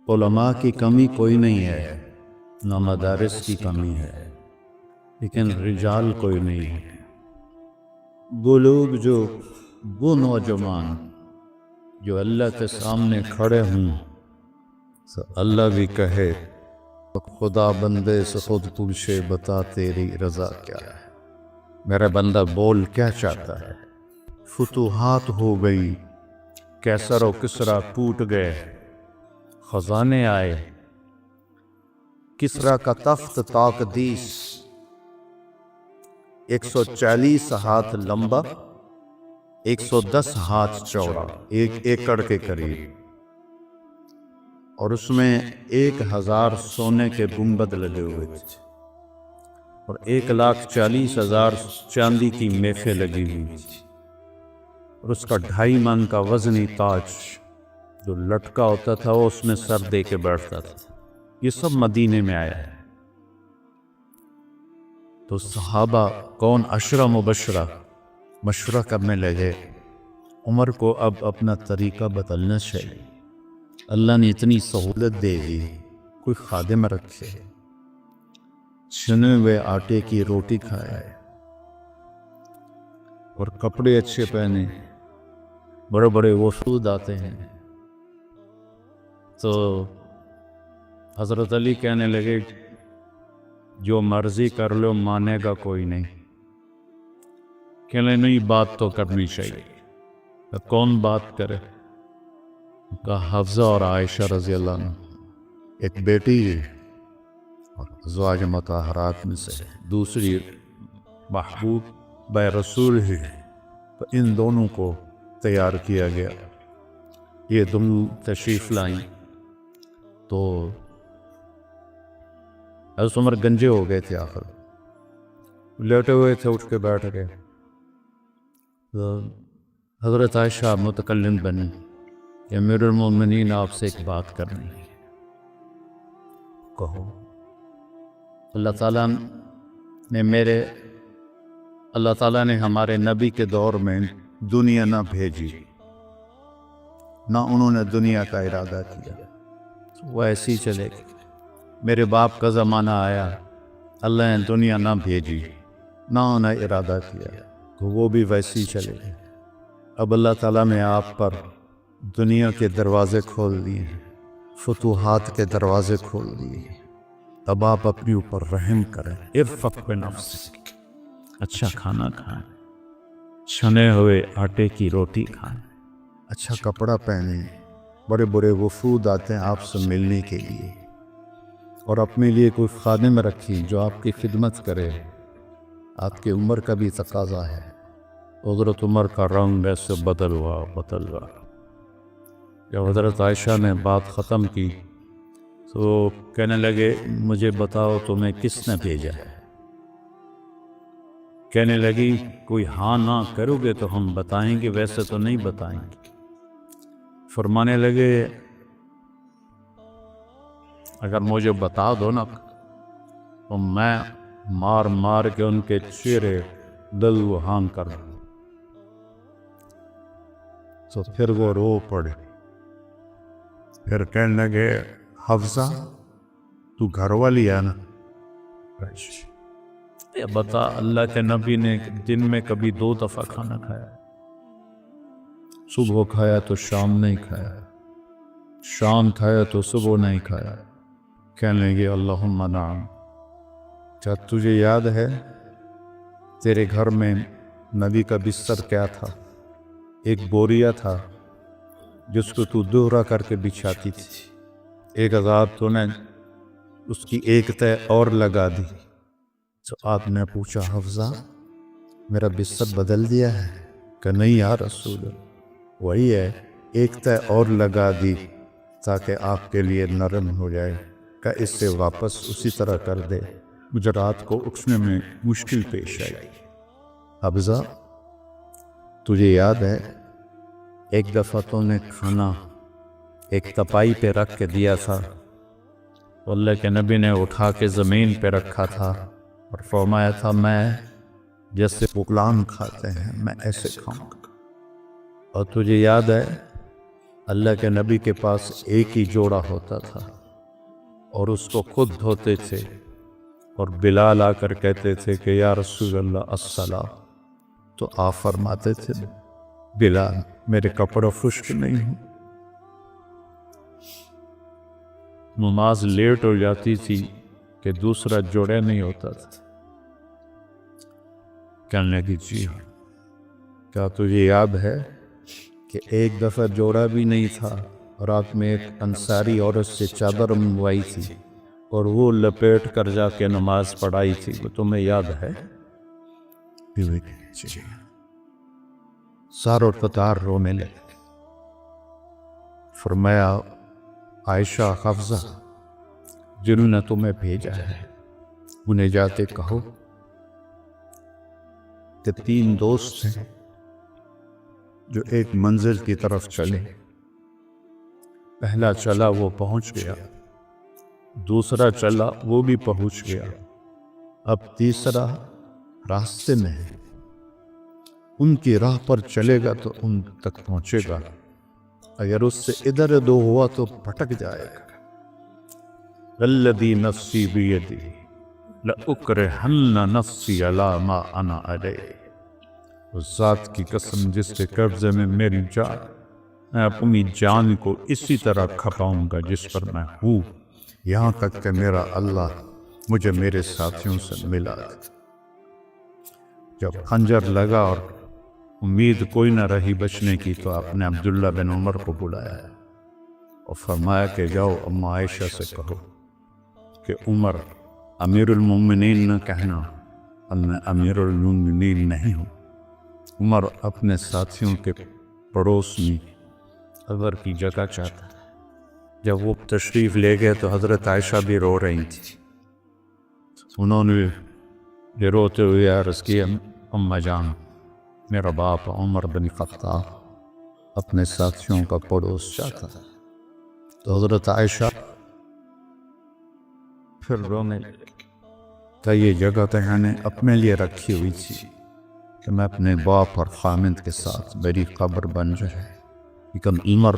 علماء کی کمی کوئی نہیں ہے، نہ مدارس کی کمی ہے، لیکن رجال کوئی نہیں ہے۔ وہ لوگ وہ نوجوان جو اللہ کے سامنے کھڑے ہوں تو اللہ بھی کہے خدا بندے سے خود پوچھے بتا تیری رضا کیا ہے، میرا بندہ بول کیا چاہتا ہے۔ فتوحات ہو گئی، کیسر و کسرا ٹوٹ گئے، خزانے آئے، کسرا کا تخت تاقدیس 140 ہاتھ لمبا، 110 ہاتھ چوڑا، 1 ایکڑ کے قریب، اور اس میں 1000 سونے کے گنبد لگے ہوئے تھے اور 1,40,000 چاندی کی میخیں لگی ہوئی تھی، اور اس کا 2.5 من کا وزنی تاج جو لٹکا ہوتا تھا وہ اس میں سر دے کے بیٹھتا تھا۔ یہ سب مدینے میں آیا ہے۔ تو صحابہ کون 10 مبشرہ مشورہ کرنے لگے، عمر کو اب اپنا طریقہ بدلنا چاہیے، اللہ نے اتنی سہولت دے دی، کوئی خادم رکھے، چھنے ہوئے آٹے کی روٹی کھائے اور کپڑے اچھے پہنے، بڑے بڑے وفود آتے ہیں۔ تو حضرت علی کہنے لگے جو مرضی کر لو مانے گا کوئی نہیں، کہنے نہیں بات تو کرنی چاہیے۔ کون بات کرے؟ کہا حفصہ اور عائشہ رضی اللہ عنہ، ایک بیٹی ہے اور ازواج مطہرات میں سے، دوسری محبوب بے رسول ہے، تو ان دونوں کو تیار کیا گیا۔ یہ دونوں تشریف لائیں تو حضرت عمر گنجے ہو گئے تھے، آخر لیٹے ہوئے تھے، اٹھ کے بیٹھ گئے۔ تو حضرت عائشہ متکلم بنی کہ امیر المومنین آپ سے ایک بات کرنی ہے، کہو۔ اللہ تعالیٰ نے ہمارے نبی کے دور میں دنیا نہ بھیجی، نہ انہوں نے دنیا کا ارادہ کیا، وہ ایسی ہی چلے گی۔ میرے باپ کا زمانہ آیا، اللہ نے دنیا نہ بھیجی، نہ انہیں ارادہ کیا، تو وہ بھی ویسی ہی چلے گی۔ اب اللہ تعالیٰ نے آپ پر دنیا کے دروازے کھول دیے ہیں، فتوحات کے دروازے کھول دیے ہیں، اب آپ اپنے اوپر رحم کریں، ارفق بنفسک، اچھا کھانا کھائیں، چھنے ہوئے آٹے کی روٹی کھائیں، اچھا کپڑا پہنیں، بڑے بڑے وفود آتے ہیں آپ سے ملنے کے لیے، اور اپنے لیے کوئی خادم رکھیں جو آپ کی خدمت کرے، آپ کی عمر کا بھی تقاضا ہے۔ حضرت عمر کا رنگ ایسے بدل ہوا۔ جب حضرت عائشہ نے بات ختم کی تو کہنے لگے مجھے بتاؤ تمہیں کس نے بھیجا ہے؟ کہنے لگی کوئی ہاں نہ کرو گے تو ہم بتائیں گے، ویسے تو نہیں بتائیں گے۔ فرمانے لگے اگر مجھے بتا دو نا تو میں مار مار کے ان کے چہرے دل و ہان کر دوں۔ تو پھر وہ رو پڑے، پھر کہنے لگے حفصہ تو گھر والی ہے نا؟ بتا اللہ کے نبی نے دن میں کبھی 2 دفعہ کھانا کھایا، صبح کھایا تو شام نہیں کھایا، شام کھایا تو صبح نہیں کھایا۔ کہنے لگے اللہم نعم، کیا تجھے یاد ہے تیرے گھر میں نبی کا بستر کیا تھا؟ ایک بوریا تھا جس کو تو دوہرا کر کے بچھاتی تھی، ایک عذاب تو نے اس کی ایک تہ اور لگا دی۔ تو آپ نے پوچھا حفصہ میرا بستر بدل دیا ہے؟ کہ نہیں یا رسول اللہ، وہی ہے، ایک تہ اور لگا دی تاکہ آپ کے لیے نرم ہو جائے، کہ اس سے واپس اسی طرح کر دے، مجھے رات کو اٹھنے میں مشکل پیش آئی۔ حفصہ تجھے یاد ہے ایک دفعہ تو نے کھانا ایک تپائی پہ رکھ کے دیا تھا، اللہ کے نبی نے اٹھا کے زمین پہ رکھا تھا اور فرمایا تھا میں جیسے غلام کھاتے ہیں میں ایسے کھاؤں گا۔ اور تجھے یاد ہے اللہ کے نبی کے پاس ایک ہی جوڑا ہوتا تھا اور اس کو خود دھوتے تھے، اور بلال آ کر کہتے تھے کہ یا رسول اللہ الصلاۃ، تو آپ فرماتے تھے بلال میرے کپڑے خشک نہیں ہوں۔ نماز لیٹ ہو جاتی تھی کہ دوسرا جوڑا نہیں ہوتا تھا۔ کہنے لگی جی ہاں، کیا تجھے یاد ہے کہ ایک دفعہ جوڑا بھی نہیں تھا، رات میں ایک انصاری عورت سے چادر منگوائی تھی اور وہ لپیٹ کر جا کے نماز پڑھائی تھی، وہ تمہیں یاد ہے؟ جی ساروں قطار رونے لگے۔ فرمایا عائشہ حفصہ جنہوں نے تمہیں بھیجا ہے انہیں جاتے کہو کہ 3 دوست ہیں جو ایک منزل کی طرف چلے، پہلا چلا وہ پہنچ گیا، دوسرا چلا وہ بھی پہنچ گیا، اب تیسرا راستے میں ہے، ان کی راہ پر چلے گا تو ان تک پہنچے گا، اگر اس سے ادھر ادھر ہوا تو بھٹک جائے گا۔ الذی نفسی بیدی لأکرہن نفسی علی ما انا علیہ، اس ذات کی قسم جس کے قبضے میں میری جان، میں اپنی جان کو اسی طرح کھپاؤں گا جس پر میں ہوں، یہاں تک کہ میرا اللہ مجھے میرے ساتھیوں سے ملا دے۔ جب خنجر لگا اور امید کوئی نہ رہی بچنے کی تو آپ نے عبداللہ بن عمر کو بلایا اور فرمایا کہ جاؤ اما عائشہ سے کہو کہ عمر امیر المومنین نہ کہنا، میں امیر المومنین نہیں ہوں۔ عمر اپنے ساتھیوں کے پڑوس میں عمر کی جگہ چاہتا ہے۔ جب وہ تشریف لے گئے تو حضرت عائشہ بھی رو رہی تھی، انہوں نے یہ روتے ہوئے عرض کیا اماں جان میرا باپ عمر بن خطاب اپنے ساتھیوں کا پڑوس چاہتا ہے۔ تو حضرت عائشہ پھر رونے لگی کہ یہ جگہ تو میں نے اپنے لیے رکھی ہوئی تھی کہ میں اپنے باپ اور خامند کے ساتھ میری قبر بن جائے، لیکن عمر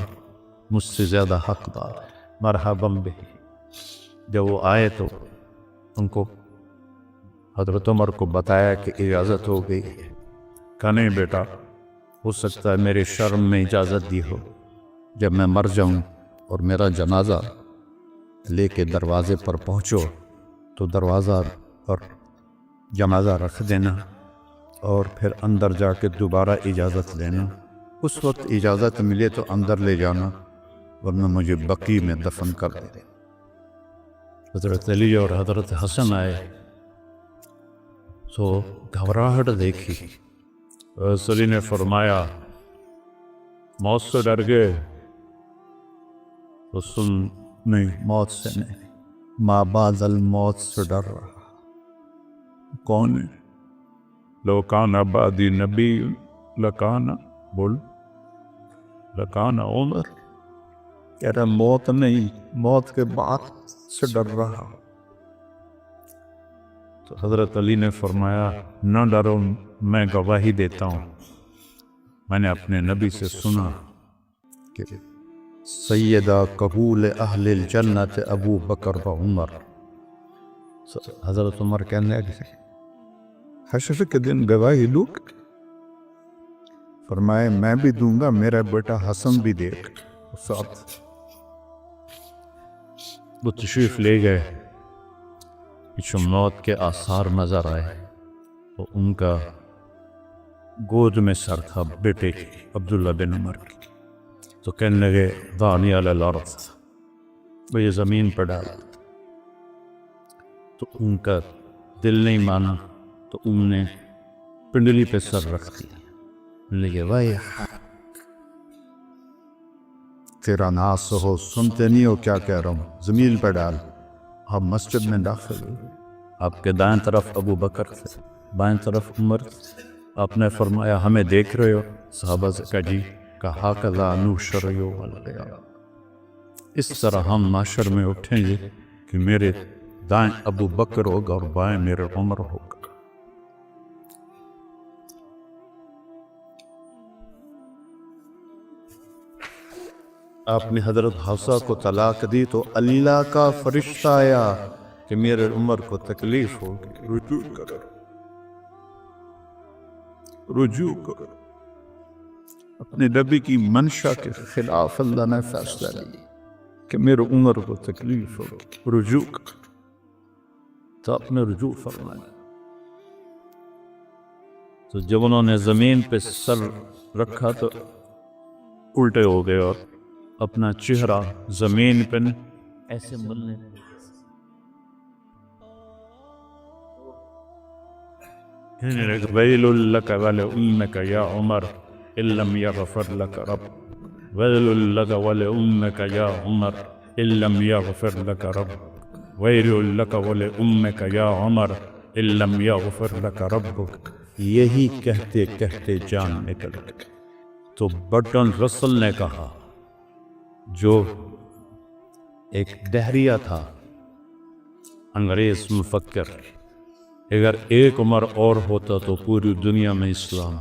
مجھ سے زیادہ حقدار ہے، مرحبا بہ۔ جب وہ آئے تو ان کو حضرت عمر کو بتایا کہ اجازت ہو گئی، کہا نہیں بیٹا، ہو سکتا ہے میرے شرم میں اجازت دی ہو، جب میں مر جاؤں اور میرا جنازہ لے کے دروازے پر پہنچو تو دروازہ پر جنازہ رکھ دینا اور پھر اندر جا کے دوبارہ اجازت لینا، اس وقت اجازت ملے تو اندر لے جانا ورنہ مجھے بقیع میں دفن کر دے۔ حضرت علی اور حضرت حسن آئے تو گھبراہٹ دیکھی، حضرت علی نے فرمایا موت سے ڈر گئے؟ تو سن نہیں، موت سے نہیں، ما بعد الموت سے ڈر رہا۔ کون ہے؟ لو کان بعدی نبی لکان بول لکان عمر، کہہ رہا موت نہیں، موت کے بعد سے ڈر رہا۔ تو حضرت علی نے فرمایا نہ ڈرو، میں گواہی دیتا ہوں، میں نے اپنے نبی سے سنا کہ سیدہ قبول اہل الجنت ابو بکر و عمر۔ حضرت عمر کہنے لگے حشر کے دن گواہی دوں؟ فرمائے میں بھی دوں گا، میرا بیٹا حسن بھی دے گا ساتھ۔ وہ تشریف لے گئے، پیچھے موت کے آثار نظر آئے تو ان کا گود میں سر تھا بیٹے عبداللہ بن عمر کی، تو کہنے لگے دانی علی الارض، وہ یہ زمین پر ڈالا، تو ان کا دل نہیں مانا تو ان نے پنڈلی پہ سر رکھ دیا، لگے بھائی تیرا ناس ہو، سنتے نہیں ہو کیا کہہ رہا ہوں، زمین پہ ڈال۔ آپ مسجد میں داخل ہوئے، آپ کے دائیں طرف ابو بکر تھے، بائیں طرف عمر تھے۔ آپ نے فرمایا ہمیں دیکھ رہے ہو؟ صحابہ سے کہا جی، کہا کذا نحشر یوم القیامہ، اس طرح ہم معاشر میں اٹھیں گے کہ میرے دائیں ابو بکر ہوگا اور بائیں میرے عمر ہوگا۔ آپ نے حضرت حفصہ کو طلاق دی تو اللہ کا فرشتہ آیا کہ میرے عمر کو تکلیف ہوگی، رجوع کرو، رجوع کرو۔ اپنے نبی کی منشا کے خلاف اللہ نے فیصلہ لیا کہ میرے عمر کو تکلیف ہوگی، رجوع کرو، تو آپ نے رجوع فرمایا۔ تو جب انہوں نے زمین پہ سر رکھا تو الٹے ہو گئے اور اپنا چہرہ زمین پہ ایسے ملنے ویل لک ولأمک یا عمر ان لم یغفر لک رب، ویل لک ولأمک یا عمر ان لم یغفر لک رب، ویل لک ولأمک یا عمر ان لم یغفر لک ربک۔ یہی کہتے کہتے جان نکل گئی تو برٹن رسل نے کہا، جو ایک دہریہ تھا، انگریز مفکر، اگر ایک عمر اور ہوتا تو پوری دنیا میں اسلام